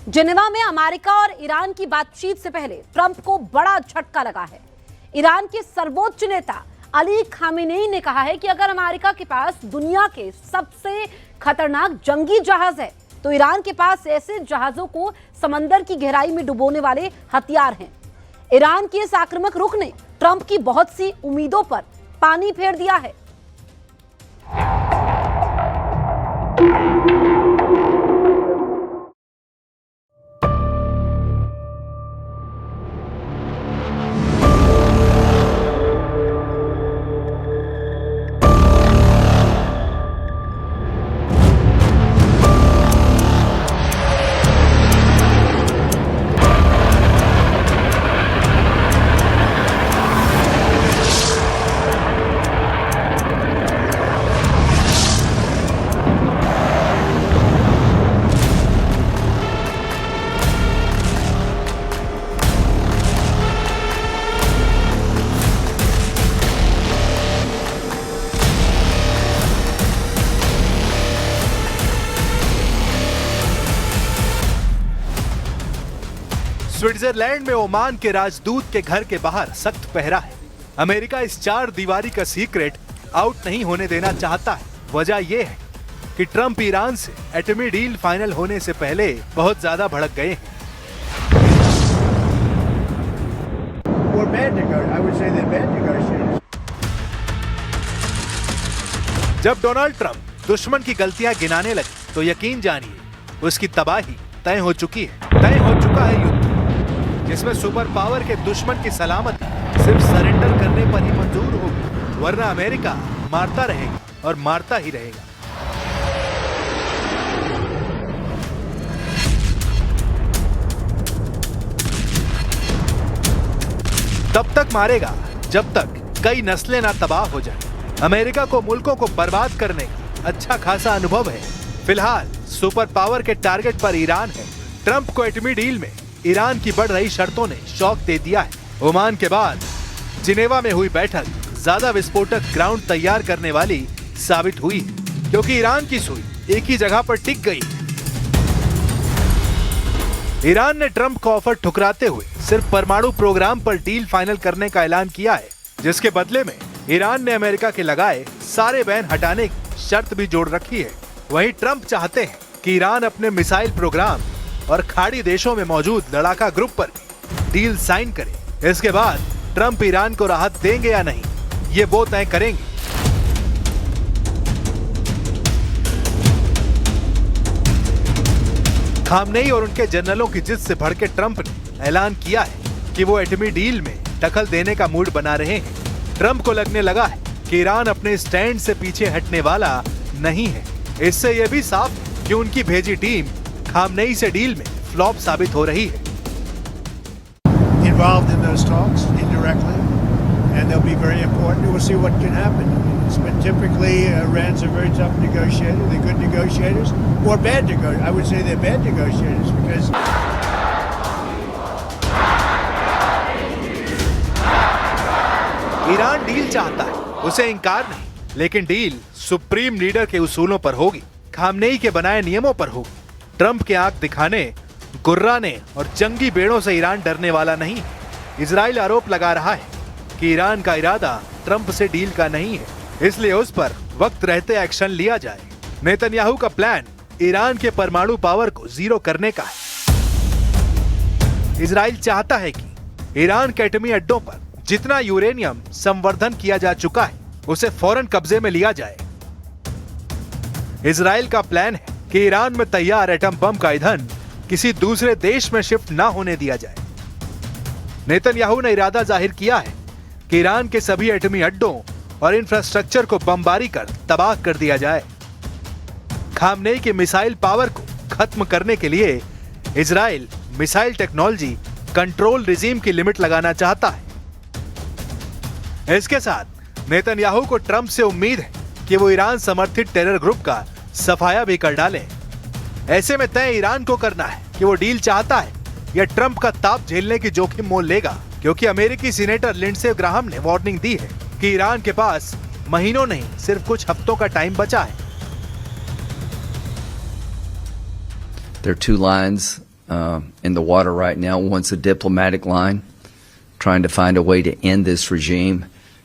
Geneva में America और Iran की बातचीत से पहले ट्रंप को बड़ा झटका लगा है। ईरान के सर्वोच्च नेता अली खामेनेई ने कहा है कि अगर अमेरिका के पास दुनिया के सबसे खतरनाक जंगी जहाज है तो ईरान के पास ऐसे जहाजों को समंदर की गहराई में डुबोने वाले हथियार हैं। ईरान के इस आक्रामक रुख ने ट्रंप की बहुत सी उम्मीदों पर पानी फेर दिया है। स्विट्जरलैंड में ओमान के राजदूत के घर के बाहर सख्त पहरा है। अमेरिका इस चार दीवारी का सीक्रेट आउट नहीं होने देना चाहता है। वजह यह है कि ट्रंप ईरान से एटमी डील फाइनल होने से पहले बहुत ज्यादा भड़क गए हैं। जब डोनाल्ड ट्रंप दुश्मन की गलतियां गिनाने लगे तो यकीन जानिए उसकी तबाही तय हो चुकी है। तय हो चुका है युद्ध जिसमें सुपर पावर के दुश्मन की सलामती सिर्फ सरेंडर करने पर ही मंजूर होगी, वरना अमेरिका मारता रहेगा और मारता ही रहेगा। तब तक मारेगा जब तक कई नस्लें ना तबाह हो जाए। अमेरिका को मुल्कों को बर्बाद करने का अच्छा खासा अनुभव है। फिलहाल सुपर पावर के टारगेट पर ईरान है। ट्रंप को एटमी डील में ईरान की बढ़ रही शर्तों ने शॉक दे दिया है। ओमान के बाद जिनेवा में हुई बैठक ज्यादा विस्फोटक ग्राउंड तैयार करने वाली साबित हुई है, क्योंकि ईरान की सुई एक ही जगह पर टिक गई है। ईरान ने ट्रंप का ऑफर ठुकराते हुए सिर्फ परमाणु प्रोग्राम पर डील फाइनल करने का ऐलान किया है, जिसके बदले में ईरान ने अमेरिका के लगाए सारे बैन हटाने की शर्त भी जोड़ रखी है। वहीं ट्रंप चाहते हैं कि ईरान अपने मिसाइल प्रोग्राम और खाड़ी देशों में मौजूद लड़ाका ग्रुप पर डील साइन करे। इसके बाद ट्रंप ईरान को राहत देंगे या नहीं, ये वो तय करेंगे। खामनेई और उनके जनरलों की जिद से भड़के ट्रंप ने ऐलान किया है कि वो एटमी डील में दखल देने का मूड बना रहे हैं। ट्रंप को लगने लगा है कि ईरान अपने स्टैंड से पीछे हटने वाला नहीं है। इससे यह भी साफ है कि उनकी भेजी टीम खामनेई से डील में फ्लॉप साबित हो रही है। Involved in those talks indirectly, and they'll be very important. We'll see what can happen. It's been typically Iran's a very tough negotiator. They're good negotiators, or bad negotiators. I would say they're bad negotiators because. Iran deal चाहता है, उसे इंकार नहीं, लेकिन deal supreme leader के उसूलों पर होगी, खामनेई के बनाए नियमों पर होगी। ट्रंप के आंख दिखाने, गुर्राने और जंगी बेड़ों से ईरान डरने वाला नहीं। इजराइल आरोप लगा रहा है कि ईरान का इरादा ट्रंप से डील का नहीं है, इसलिए उस पर वक्त रहते एक्शन लिया जाए। नेतन्याहू का प्लान ईरान के परमाणु पावर को जीरो करने का है। इजराइल चाहता है कि ईरान के एटमी अड्डों पर जितना यूरेनियम संवर्धन किया जा चुका है उसे फौरन कब्जे में लिया जाए। इजराइल का प्लान है कि ईरान में तैयार एटम बम का ईंधन किसी दूसरे देश में शिफ्ट ना होने दिया जाए। नेतन्याहू ने इरादा जाहिर किया है कि ईरान के सभी एटमी अड्डों और इंफ्रास्ट्रक्चर को बमबारी कर तबाह कर दिया जाए। खामनेई की मिसाइल पावर को खत्म करने के लिए Israel missile technology control regime की लिमिट लगाना चाहता है। इसके साथ नेतन्याहू को ट्रंप से उम्मीद है कि वो ईरान समर्थित टेरर ग्रुप का सफाया भी कर डाले। ऐसे में तय ईरान को करना है कि वो डील चाहता है या ट्रंप का ताप झेलने की जोखिम मोल लेगा, क्योंकि अमेरिकी सीनेटर लिंडसे ग्राहम ने वार्निंग दी है कि ईरान के पास महीनों नहीं सिर्फ कुछ हफ्तों का टाइम बचा है। There are two lines in the water right now. One's a diplomatic line, trying to find a way to end this regime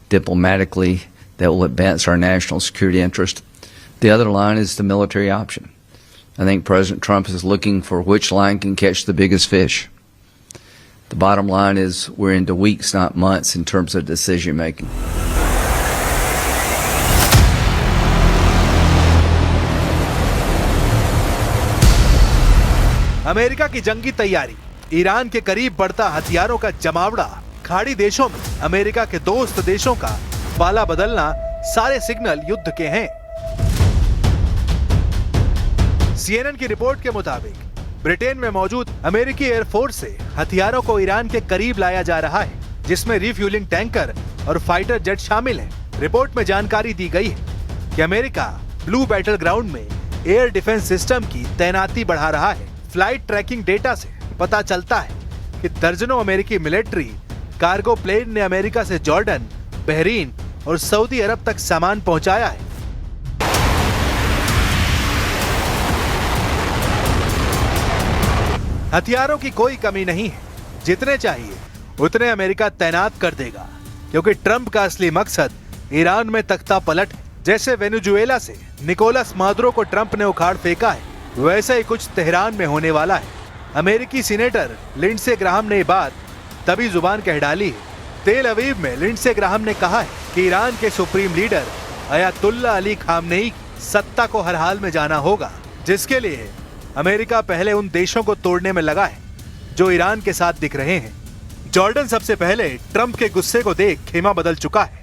diplomatically that will advance our national security interest. The other line is the military option. I think President Trump is looking for which line can catch the biggest fish. The bottom line is we're into weeks, not months, in terms of decision making. America की जंगी तैयारी, Iran के करीब बढ़ता हथियारों का जमावड़ा, खाड़ी देशों में अमेरिका के दोस्त देशों का पाला बदलना, सारे सिग्नल युद्ध के हैं। CNN की रिपोर्ट के मुताबिक ब्रिटेन में मौजूद अमेरिकी एयरफोर्स से हथियारों को ईरान के करीब लाया जा रहा है, जिसमें रिफ्यूलिंग टैंकर और फाइटर जेट शामिल हैं। रिपोर्ट में जानकारी दी गई है कि अमेरिका ब्लू बैटल ग्राउंड में एयर डिफेंस सिस्टम की तैनाती बढ़ा रहा है। फ्लाइट ट्रैकिंग डेटा से पता चलता है कि दर्जनों अमेरिकी मिलिट्री कार्गो प्लेन ने अमेरिका से जॉर्डन, बहरीन और सऊदी अरब तक सामान पहुंचाया है। हथियारों की कोई कमी नहीं है, जितने चाहिए उतने अमेरिका तैनात कर देगा, क्योंकि ट्रंप का असली मकसद ईरान में तख्ता पलट है। जैसे वेनेजुएला से निकोलस मादुरो को ट्रंप ने उखाड़ फेंका है, वैसा ही कुछ तेहरान में होने वाला है। अमेरिकी सीनेटर लिंडसे ग्राहम ने ये बात तभी जुबान कह डाली है। तेल अवीव में लिंडसे ग्राहम ने कहा है कि ईरान के supreme leader Ayatollah Ali Khamenei की सत्ता को हर हाल में जाना होगा, जिसके लिए अमेरिका पहले उन देशों को तोड़ने में लगा है जो ईरान के साथ दिख रहे हैं। जॉर्डन सबसे पहले ट्रंप के गुस्से को देख खेमा बदल चुका है।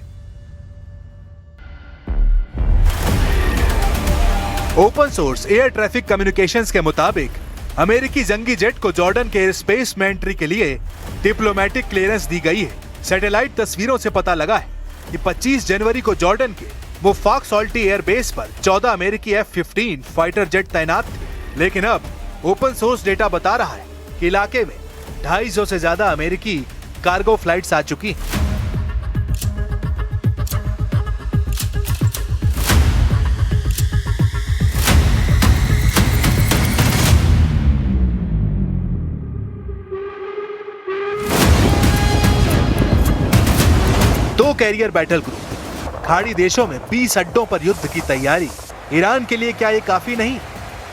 Open source air traffic communications के मुताबिक अमेरिकी जंगी जेट को जॉर्डन के एयर स्पेस में एंट्री के लिए डिप्लोमेटिक क्लियरेंस दी गई है। सैटेलाइट तस्वीरों से पता लगा है कि 25 जनवरी को जॉर्डन के मुफाक सॉल्टी एयर बेस पर 14 अमेरिकी F-15 फाइटर जेट तैनात थे, लेकिन अब ओपन सोर्स डेटा बता रहा है कि इलाके में 250 से ज्यादा अमेरिकी कार्गो फ्लाइट्स आ चुकी हैं। दो कैरियर बैटल ग्रुप, खाड़ी देशों में 20 अड्डों पर युद्ध की तैयारी। ईरान के लिए क्या ये काफी नहीं?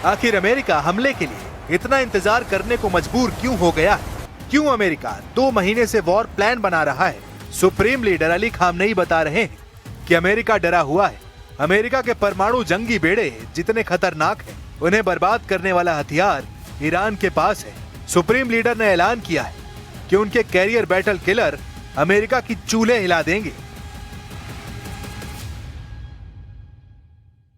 आखिर अमेरिका हमले के लिए इतना इंतजार करने को मजबूर क्यों हो गया है? क्यों अमेरिका 2 महीने से वॉर प्लान बना रहा है? सुप्रीम लीडर अली खामनेई बता रहे हैं कि अमेरिका डरा हुआ है। अमेरिका के परमाणु जंगी बेड़े जितने खतरनाक हैं, उन्हें बर्बाद करने वाला हथियार ईरान के पास है। सुप्रीम लीडर ने ऐलान किया है कि उनके कैरियर बैटल किलर अमेरिका की चूल्हे हिला देंगे।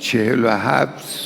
47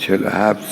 47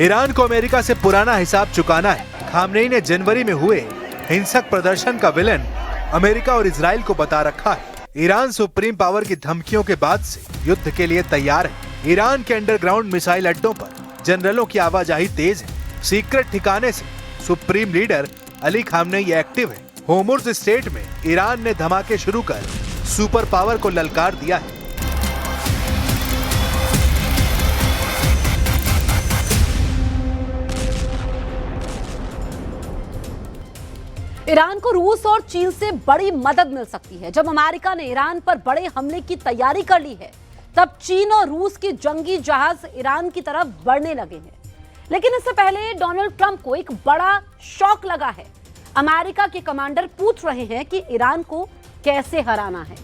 ईरान को अमेरिका से पुराना हिसाब चुकाना है। खामनेई ने जनवरी में हुए हिंसक प्रदर्शन का विलन अमेरिका और इजराइल को बता रखा है। ईरान सुप्रीम पावर की धमकियों के बाद से युद्ध के लिए तैयार है। ईरान के अंडरग्राउंड मिसाइल अड्डों पर जनरलों की आवाजाही तेज है। सीक्रेट ठिकाने से supreme leader Ali Khamenei active है। होर्मुज़ स्टेट में ईरान ने धमाके शुरू कर सुपर पावर को ललकार दिया है। ईरान को रूस और चीन से बड़ी मदद मिल सकती है। जब अमेरिका ने ईरान पर बड़े हमले की तैयारी कर ली है, तब चीन और रूस के जंगी जहाज ईरान की तरफ बढ़ने लगे हैं। लेकिन इससे पहले डोनाल्ड ट्रंप को एक बड़ा शॉक लगा है। अमेरिका के कमांडर पूछ रहे हैं कि ईरान को कैसे हराना है।